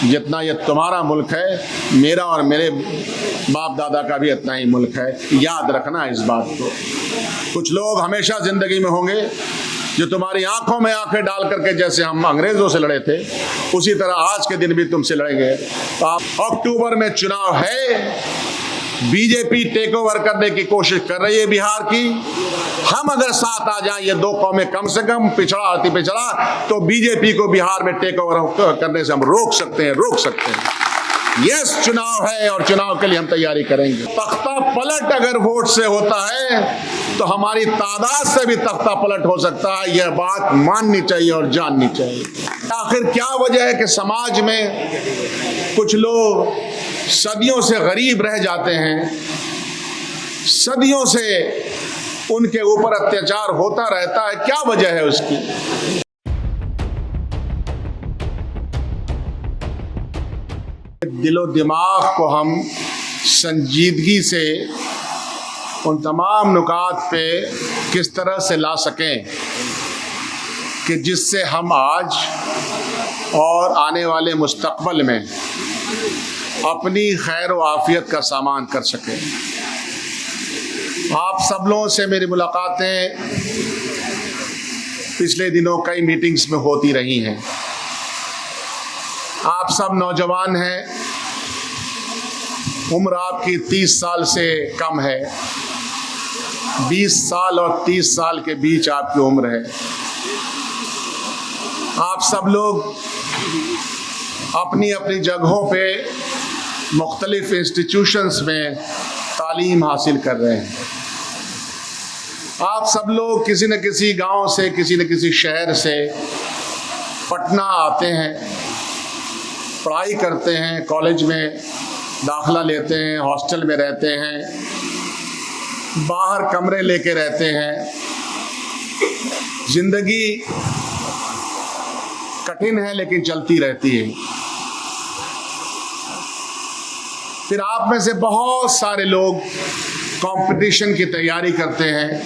जितना ये तुम्हारा मुल्क है, मेरा और मेरे बाप दादा का भी इतना ही मुल्क है। याद रखना इस बात को। कुछ लोग हमेशा ज़िंदगी में होंगे जो तुम्हारी आंखों में आंखें डाल करके, जैसे हम अंग्रेज़ों से लड़े थे, उसी तरह आज के दिन भी तुमसे लड़ेंगे। तो अक्टूबर में चुनाव है, बीजेपी टेक ओवर करने की कोशिश कर रही है बिहार की। हम अगर साथ आ जाएं, ये दो कौमें कम से कम, पिछड़ा अति पिछड़ा, तो बीजेपी को बिहार में टेक ओवर करने से हम रोक सकते हैं। यस, चुनाव है और चुनाव के लिए हम तैयारी करेंगे। तख्ता पलट अगर वोट से होता है तो हमारी तादाद से भी तख्ता पलट हो सकता है। यह बात माननी चाहिए और जाननी चाहिए। आखिर क्या वजह है कि समाज में कुछ लोग सदियों से गरीब रह जाते हैं, सदियों से उनके ऊपर अत्याचार होता रहता है? क्या वजह है उसकी? दिलो दिमाग को हम संजीदगी से उन तमाम नुकात पे किस तरह से ला सकें कि जिससे हम आज और आने वाले मुस्तकबल में अपनी खैर व आफियत का सामान कर सकें। आप सब लोगों से मेरी मुलाकातें पिछले दिनों कई मीटिंग्स में होती रही हैं। आप सब नौजवान हैं, उम्र आपकी 30 साल से कम है, 20 साल और 30 साल के बीच आपकी उम्र है। आप सब लोग अपनी अपनी जगहों पे मुख्तलिफ इंस्टीट्यूशंस में तालीम हासिल कर रहे हैं। आप सब लोग किसी न किसी गांव से, किसी न किसी शहर से पटना आते हैं, पढ़ाई करते हैं, कॉलेज में दाखिला लेते हैं, हॉस्टल में रहते हैं, बाहर कमरे लेके रहते हैं। ज़िंदगी कठिन है लेकिन चलती रहती है। फिर आप में से बहुत सारे लोग कंपटीशन की तैयारी करते हैं।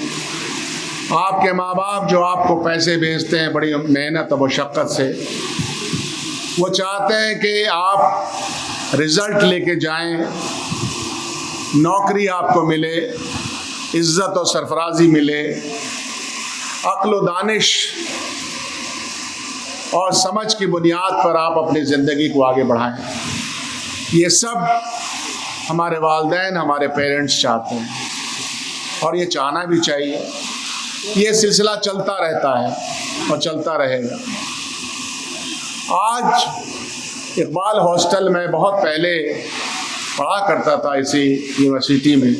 आपके माँ बाप जो आपको पैसे भेजते हैं बड़ी मेहनत और मशक्क़त से, वो चाहते हैं कि आप रिज़ल्ट लेके जाएं, नौकरी आपको मिले, इज़्ज़त और सरफराजी मिले, अक्ल व दानिश और समझ की बुनियाद पर आप अपनी ज़िंदगी को आगे बढ़ाएं। ये सब हमारे वालिदैन, हमारे पेरेंट्स चाहते हैं और ये चाहना भी चाहिए। ये सिलसिला चलता रहता है और चलता रहेगा। आज इकबाल हॉस्टल में बहुत पहले पढ़ा करता था, इसी यूनिवर्सिटी में,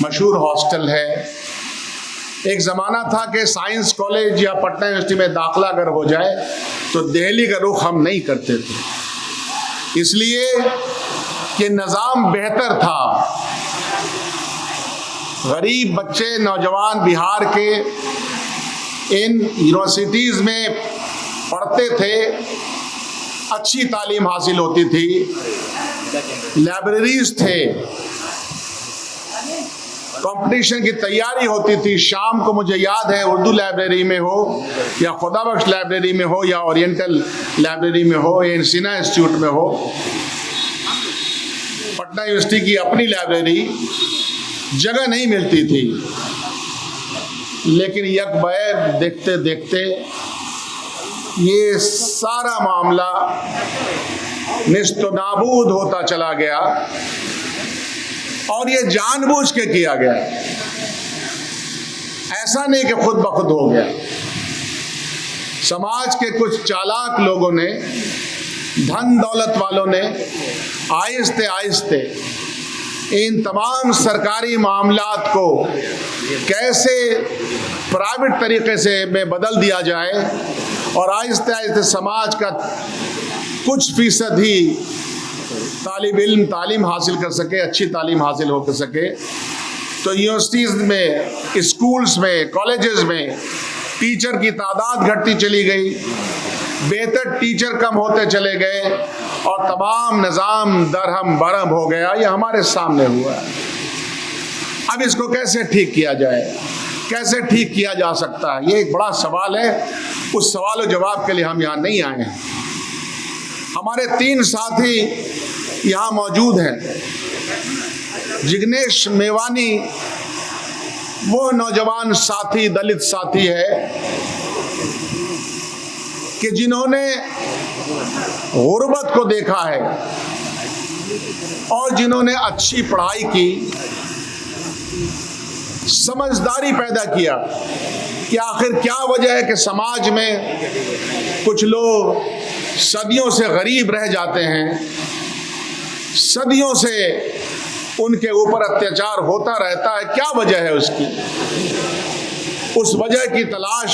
मशहूर हॉस्टल है। एक ज़माना था कि साइंस कॉलेज या पटना यूनिवर्सिटी में दाखिला अगर हो जाए तो दिल्ली का रुख हम नहीं करते थे, इसलिए कि निज़ाम बेहतर था। गरीब बच्चे, नौजवान बिहार के इन यूनिवर्सिटीज़ में पढ़ते थे, अच्छी तालीम हासिल होती थी, लाइब्रेरीज थे, कंपटीशन की तैयारी होती थी। शाम को मुझे याद है, उर्दू लाइब्रेरी में हो या खुदाबख्श लाइब्रेरी में हो या ओरिएंटल लाइब्रेरी में हो या इंसिना इंस्टीट्यूट में हो, पटना यूनिवर्सिटी की अपनी लाइब्रेरी, जगह नहीं मिलती थी। लेकिन यकबैग देखते देखते ये सारा मामला निस्तो नाबूद होता चला गया और ये जानबूझ के किया गया, ऐसा नहीं कि खुद ब खुद हो गया। समाज के कुछ चालाक लोगों ने, धन दौलत वालों ने आहिस्ते आहिस्ते इन तमाम सरकारी मामलात को कैसे प्राइवेट तरीके से में बदल दिया जाए और आहिस्ते आहिस्ते समाज का कुछ फीसद ही तालिब इल्म तालीम हासिल कर सके, अच्छी तालीम हासिल हो सके। तो यूनिवर्सिटीज़ में, स्कूल्स में, कॉलेजेस में टीचर की तादाद घटती चली गई, बेहतर टीचर कम होते चले गए और तमाम निज़ाम दरहम बरहम हो गया। ये हमारे सामने हुआ है। अब इसको कैसे ठीक किया जाए, कैसे ठीक किया जा सकता है, ये एक बड़ा सवाल है। उस सवाल और जवाब के लिए हम यहाँ नहीं आए हैं। हमारे 3 साथी यहाँ मौजूद हैं। जिग्नेश मेवानी वो नौजवान साथी, दलित साथी है कि जिन्होंने गुर्बत को देखा है और जिन्होंने अच्छी पढ़ाई की, समझदारी पैदा किया कि आखिर क्या वजह है कि समाज में कुछ लोग सदियों से गरीब रह जाते हैं, सदियों से उनके ऊपर अत्याचार होता रहता है, क्या वजह है उसकी। उस वजह की तलाश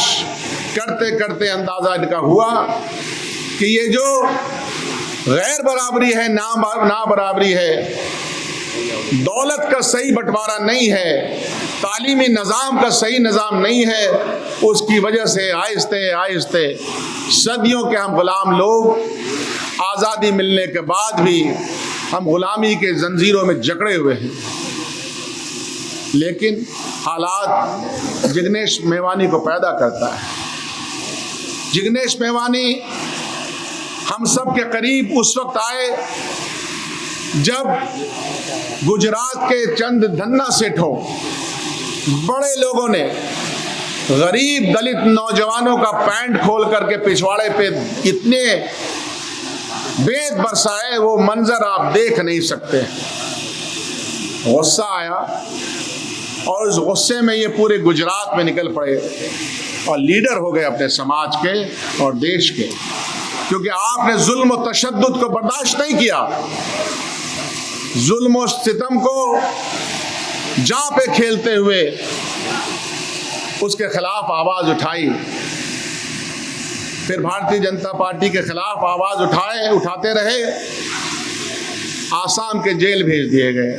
करते करते अंदाजा इनका हुआ कि ये जो गैर बराबरी है, ना बराबरी है, दौलत का सही बंटवारा नहीं है, तालीमी निज़ाम का सही निज़ाम नहीं है, उसकी वजह से आहिस्ते आहिस्ते सदियों के हम गुलाम लोग आज़ादी मिलने के बाद भी हम गुलामी के जंजीरों में जकड़े हुए हैं। लेकिन हालात जिग्नेश मेवानी को पैदा करता है। जिग्नेश मेवानी हम सब के करीब उस वक्त आए जब गुजरात के चंद धन्ना सेठों, बड़े लोगों ने गरीब दलित नौजवानों का पैंट खोल करके पिछवाड़े पे इतने वेद बरसाए, वो मंजर आप देख नहीं सकते। गुस्सा आया और उस गुस्से में ये पूरे गुजरात में निकल पड़े और लीडर हो गए अपने समाज के और देश के, क्योंकि आपने जुल्म और तशद्दुद को बर्दाश्त नहीं किया। जुल्म और सितम को जां पे खेलते हुए उसके खिलाफ आवाज उठाई। फिर भारतीय जनता पार्टी के खिलाफ आवाज उठाते रहे, आसाम के जेल भेज दिए गए,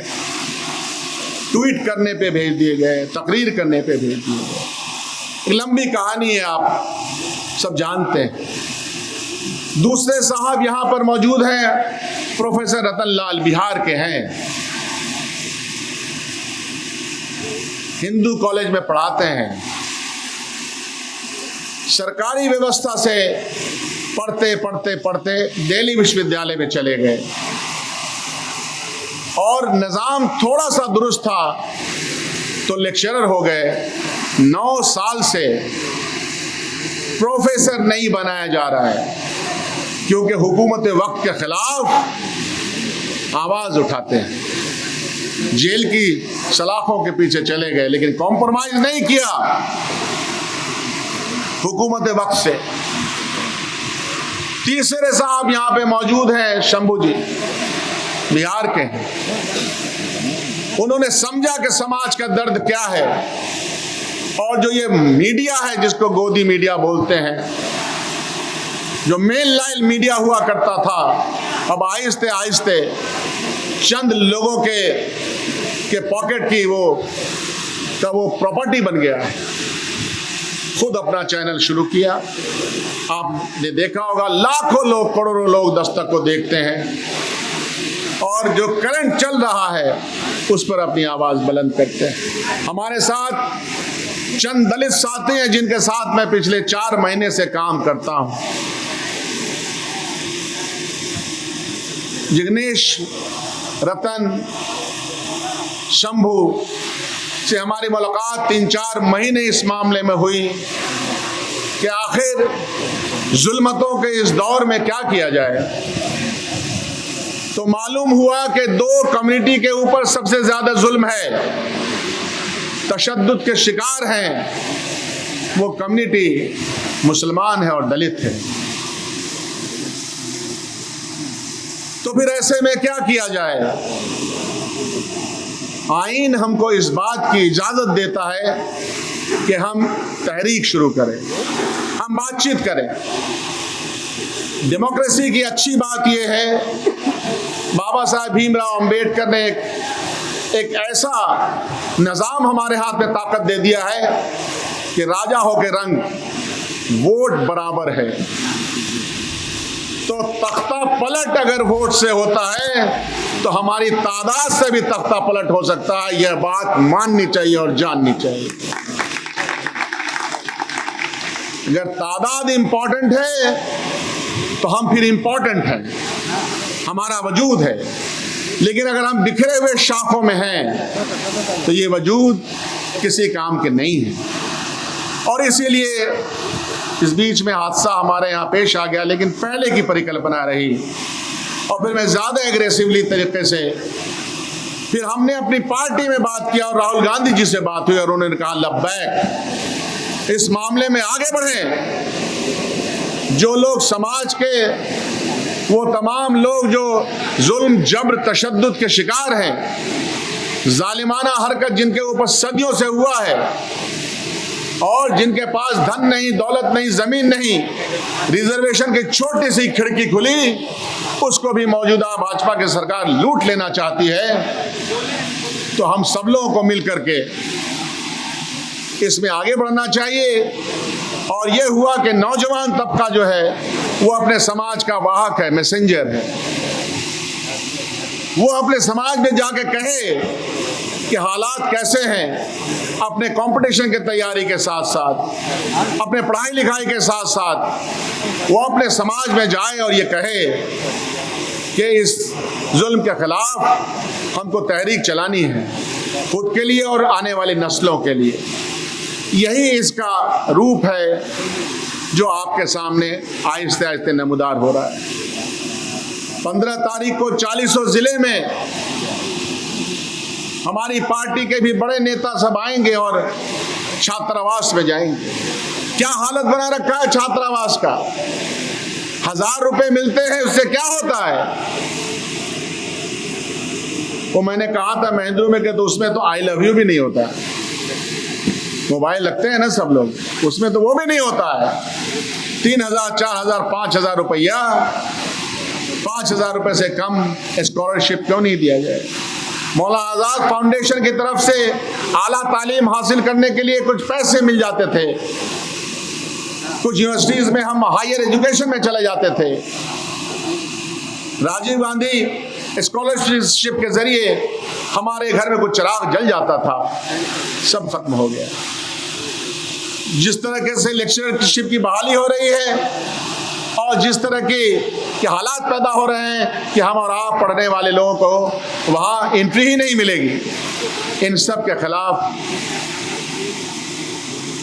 ट्वीट करने पे भेज दिए गए, तकरीर करने पे भेज दिए गए। एक लंबी कहानी है, आप सब जानते हैं। दूसरे साहब यहाँ पर मौजूद हैं, प्रोफेसर रतन लाल, बिहार के हैं, हिंदू कॉलेज में पढ़ाते हैं। सरकारी व्यवस्था से पढ़ते पढ़ते पढ़ते दिल्ली विश्वविद्यालय में चले गए और निज़ाम थोड़ा सा दुरुस्त था तो लेक्चरर हो गए। 9 साल से प्रोफेसर नहीं बनाया जा रहा है क्योंकि हुकूमत वक्त के खिलाफ आवाज उठाते हैं। जेल की सलाखों के पीछे चले गए लेकिन कॉम्प्रोमाइज नहीं किया हुकूमत वक्त से। तीसरे साहब यहाँ पे मौजूद हैं, शंभू जी, बिहार के हैं। उन्होंने समझा कि समाज का दर्द क्या है और जो ये मीडिया है जिसको गोदी मीडिया बोलते हैं, जो मेन लाइन मीडिया हुआ करता था, अब आहिस्ते आहिस्ते चंद लोगों के पॉकेट की वो प्रॉपर्टी बन गया है। खुद अपना चैनल शुरू किया, आपने देखा होगा लाखों लोग, करोड़ों लोग दस्तक को देखते हैं और जो करंट चल रहा है उस पर अपनी आवाज बुलंद करते हैं। हमारे साथ चंद दलित साथी हैं जिनके साथ मैं पिछले 4 महीने से काम करता हूं। जिग्नेश, रतन, शंभू से हमारी मुलाकात 3-4 महीने इस मामले में हुई कि आखिर जुल्मतों के इस दौर में क्या किया जाए। तो मालूम हुआ कि 2 कम्युनिटी के ऊपर सबसे ज्यादा जुल्म है, तशद्दुद के शिकार हैं, वो कम्युनिटी मुसलमान है और दलित है। तो फिर ऐसे में क्या किया जाए। आईन हमको इस बात की इजाजत देता है कि हम तहरीक शुरू करें, हम बातचीत करें। डेमोक्रेसी की अच्छी बात यह है, बाबा साहब भीमराव अंबेडकर ने एक ऐसा निज़ाम हमारे हाथ में ताकत दे दिया है कि राजा हो के रंग, वोट बराबर है। तो तख्ता पलट अगर वोट से होता है तो हमारी तादाद से भी तख्ता पलट हो सकता है। यह बात माननी चाहिए और जाननी चाहिए। अगर तादाद इंपॉर्टेंट है तो हम फिर इम्पोर्टेंट हैं, हमारा वजूद है। लेकिन अगर हम बिखरे हुए शाखों में हैं तो ये वजूद किसी काम के नहीं है। और इसीलिए इस बीच में हादसा हमारे यहाँ पेश आ गया, लेकिन पहले की परिकल्पना रही और फिर मैं ज़्यादा एग्रेसिवली तरीके से फिर हमने अपनी पार्टी में बात किया और राहुल गांधी जी से बात हुई और उन्होंने कहा लब्बैक, इस मामले में आगे बढ़ें। जो लोग समाज के, वो तमाम लोग जो जुल्म जबर तशद्दुद के शिकार हैं, जालिमाना हरकत जिनके ऊपर सदियों से हुआ है और जिनके पास धन नहीं, दौलत नहीं, जमीन नहीं, रिजर्वेशन की छोटी सी खिड़की खुली, उसको भी मौजूदा भाजपा की सरकार लूट लेना चाहती है। तो हम सब लोगों को मिलकर के इसमें आगे बढ़ना चाहिए। और ये हुआ कि नौजवान तबका जो है वो अपने समाज का वाहक है, मैसेंजर है। वो अपने समाज में जाके कहे कि हालात कैसे हैं, अपने कंपटीशन की तैयारी के साथ साथ, अपने पढ़ाई लिखाई के साथ साथ वो अपने समाज में जाए और ये कहे कि इस जुल्म के खिलाफ हमको तहरीक चलानी है, खुद के लिए और आने वाली नस्लों के लिए। यही इसका रूप है जो आपके सामने आहिस्ते आहिस्ते नमूदार हो रहा है। 15 तारीख को 40 जिले में हमारी पार्टी के भी बड़े नेता सब आएंगे और छात्रावास में जाएंगे। क्या हालत बना रखा है छात्रावास का, 1000 रुपए मिलते हैं, उससे क्या होता है? वो मैंने कहा था महेंद्र में कि तो उसमें तो आई लव यू भी नहीं होता है। मोबाइल लगते हैं ना सब लोग, उसमें तो वो भी नहीं होता है। 3000, 4000, 5000 रुपया, 5000 रुपये से कम स्कॉलरशिप क्यों नहीं दिया जाए? मौलाना आज़ाद फाउंडेशन की तरफ से आला तालीम हासिल करने के लिए कुछ पैसे मिल जाते थे, कुछ यूनिवर्सिटीज में हम हायर एजुकेशन में चले जाते थे। राजीव गांधी स्कॉलरशिप के जरिए हमारे घर में कुछ चिराग जल जाता था, सब खत्म हो गया। जिस तरीके से लेक्चरशिप की बहाली हो रही है और जिस तरह के हालात पैदा हो रहे हैं कि हम और आप पढ़ने वाले लोगों को वहाँ एंट्री ही नहीं मिलेगी, इन सब के खिलाफ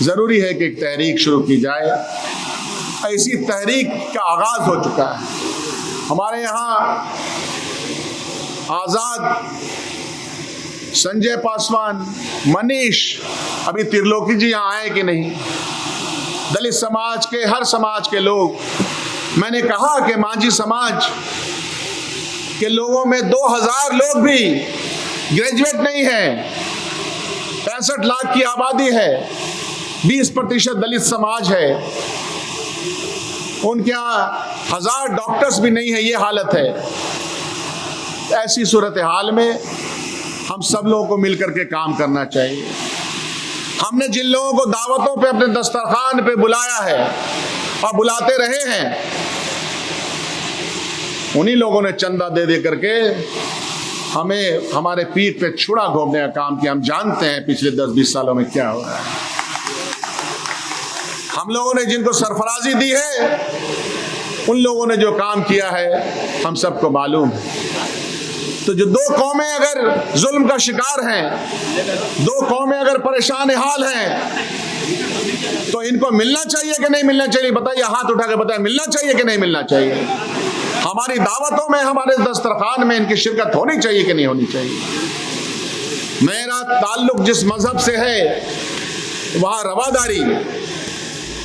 ज़रूरी है कि एक तहरीक शुरू की जाए। ऐसी तहरीक का आगाज़ हो चुका है हमारे यहाँ। आज़ाद, संजय पासवान, मनीष, अभी त्रिलोकी जी यहाँ आए कि नहीं, दलित समाज के, हर समाज के लोग। मैंने कहा कि मांझी समाज के लोगों में 2000 लोग भी ग्रेजुएट नहीं हैं। 65 लाख की आबादी है, 20% दलित समाज है, उनके यहाँ 1000 डॉक्टर्स भी नहीं है। ये हालत है। ऐसी सूरत हाल में हम सब लोगों को मिलकर के काम करना चाहिए। हमने जिन लोगों को दावतों पे, अपने दस्तरखान पे बुलाया है और बुलाते रहे हैं, उन्हीं लोगों ने चंदा दे दे करके हमें हमारे पीठ पे छुरा घोंपने का काम किया। हम जानते हैं पिछले 10-20 सालों में क्या हो रहा है। हम लोगों ने जिनको सरफराजी दी है, उन लोगों ने जो काम किया है हम सबको मालूम है। तो जो 2 कौमें अगर जुल्म का शिकार हैं, 2 कौमें अगर परेशान हाल हैं, तो इनको मिलना चाहिए कि नहीं मिलना चाहिए? बताइए, हाथ उठा के बताइए, मिलना चाहिए कि नहीं मिलना चाहिए? हमारी दावतों में, हमारे दस्तरखान में इनकी शिरकत होनी चाहिए कि नहीं होनी चाहिए? मेरा ताल्लुक जिस मजहब से है वहाँ रवादारी,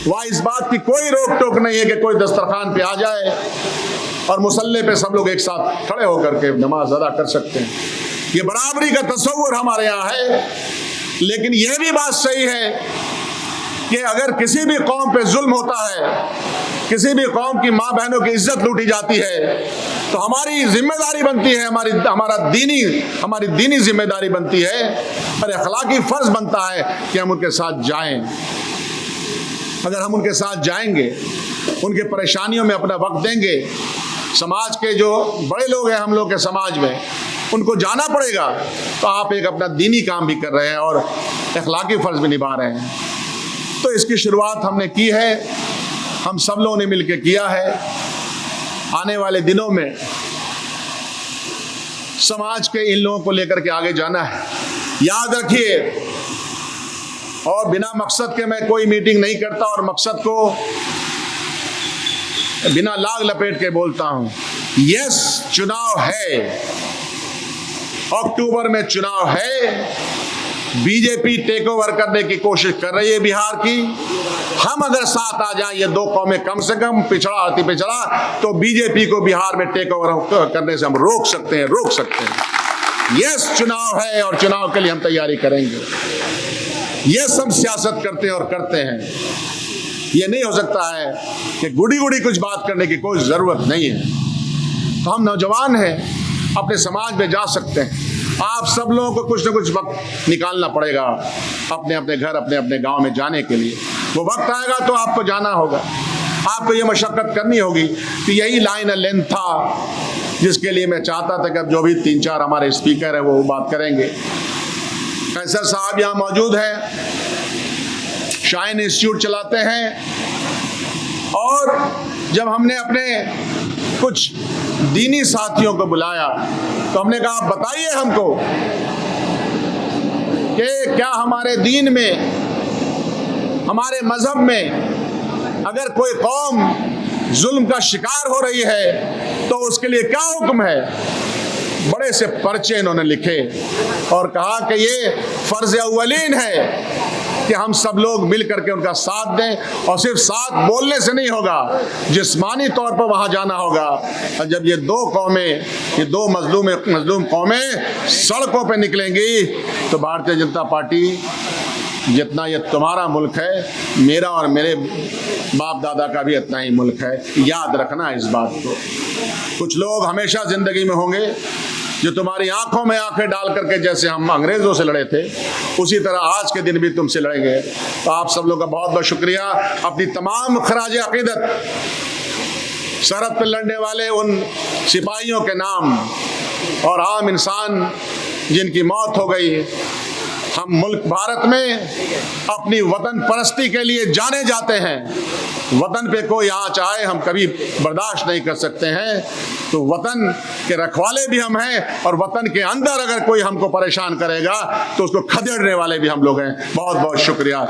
वहाँ इस बात की कोई रोक टोक नहीं है कि कोई दस्तरखान पे आ जाए और मुसल्ले पे सब लोग एक साथ खड़े होकर के नमाज अदा कर सकते हैं। ये बराबरी का तस्वुर हमारे यहाँ है। लेकिन यह भी बात सही है कि अगर किसी भी कौम पे जुल्म होता है, किसी भी कौम की माँ बहनों की इज्जत लूटी जाती है, तो हमारी जिम्मेदारी बनती है, हमारी दीनी जिम्मेदारी बनती है और अखलाकी फर्ज बनता है कि हम उनके साथ जाएं। अगर हम उनके साथ जाएंगे, उनके परेशानियों में अपना वक्त देंगे, समाज के जो बड़े लोग हैं हम लोग के समाज में, उनको जाना पड़ेगा, तो आप एक अपना दीनी काम भी कर रहे हैं और अखलाकी फ़र्ज भी निभा रहे हैं। तो इसकी शुरुआत हमने की है, हम सब लोगों ने मिलकर किया है। आने वाले दिनों में समाज के इन लोगों को लेकर के आगे जाना है। याद रखिए, और बिना मकसद के मैं कोई मीटिंग नहीं करता और मकसद को बिना लाग लपेट के बोलता हूं। यस, चुनाव है, अक्टूबर में चुनाव है। बीजेपी टेक ओवर करने की कोशिश कर रही है बिहार की। हम अगर साथ आ जाएं, ये दो कौमें कम से कम, पिछड़ा अति पिछड़ा, तो बीजेपी को बिहार में टेक ओवर करने से हम रोक सकते हैं। यस, चुनाव है और चुनाव के लिए हम तैयारी करेंगे। ये सब सियासत करते हैं और करते हैं। ये नहीं हो सकता है कि गुड़ी गुड़ी कुछ बात करने की कोई जरूरत नहीं है। तो हम नौजवान हैं, अपने समाज में जा सकते हैं। आप सब लोगों को कुछ न कुछ वक्त निकालना पड़ेगा अपने अपने घर, अपने अपने गांव में जाने के लिए। वो वक्त आएगा तो आपको जाना होगा, आपको ये मशक्कत करनी होगी। तो यही लाइन लेंथ था जिसके लिए मैं चाहता था कि अब जो भी 3-4 हमारे स्पीकर है वो बात करेंगे। कैसर साहब यहाँ मौजूद है, शाइन इंस्टीट्यूट चलाते हैं। और जब हमने अपने कुछ दीनी साथियों को बुलाया तो हमने कहा, आप बताइए हमको कि क्या हमारे दीन में, हमारे मजहब में अगर कोई कौम जुल्म का शिकार हो रही है तो उसके लिए क्या हुक्म है। बड़े से पर्चे इन्होंने लिखे और कहा कि ये फर्ज अव्वलीन है कि हम सब लोग मिल करके उनका साथ दें। और सिर्फ साथ बोलने से नहीं होगा, जिस्मानी तौर पर वहां जाना होगा। और जब ये दो कौमें, ये दो मजलूम कौमें सड़कों पे निकलेंगी तो भारतीय जनता पार्टी, जितना ये तुम्हारा मुल्क है, मेरा और मेरे बाप दादा का भी इतना ही मुल्क है। याद रखना इस बात को। कुछ लोग हमेशा जिंदगी में होंगे जो तुम्हारी आंखों में आंखें डाल करके, जैसे हम अंग्रेजों से लड़े थे, उसी तरह आज के दिन भी तुमसे लड़ेंगे। तो आप सब लोग का बहुत बहुत शुक्रिया। अपनी तमाम खराज अकीदत सरहद पर लड़ने वाले उन सिपाहियों के नाम और आम इंसान जिनकी मौत हो गई। हम मुल्क भारत में अपनी वतन परस्ती के लिए जाने जाते हैं। वतन पे कोई यहाँ चाहे हम कभी बर्दाश्त नहीं कर सकते हैं। तो वतन के रखवाले भी हम हैं और वतन के अंदर अगर कोई हमको परेशान करेगा तो उसको खदेड़ने वाले भी हम लोग हैं। बहुत बहुत शुक्रिया।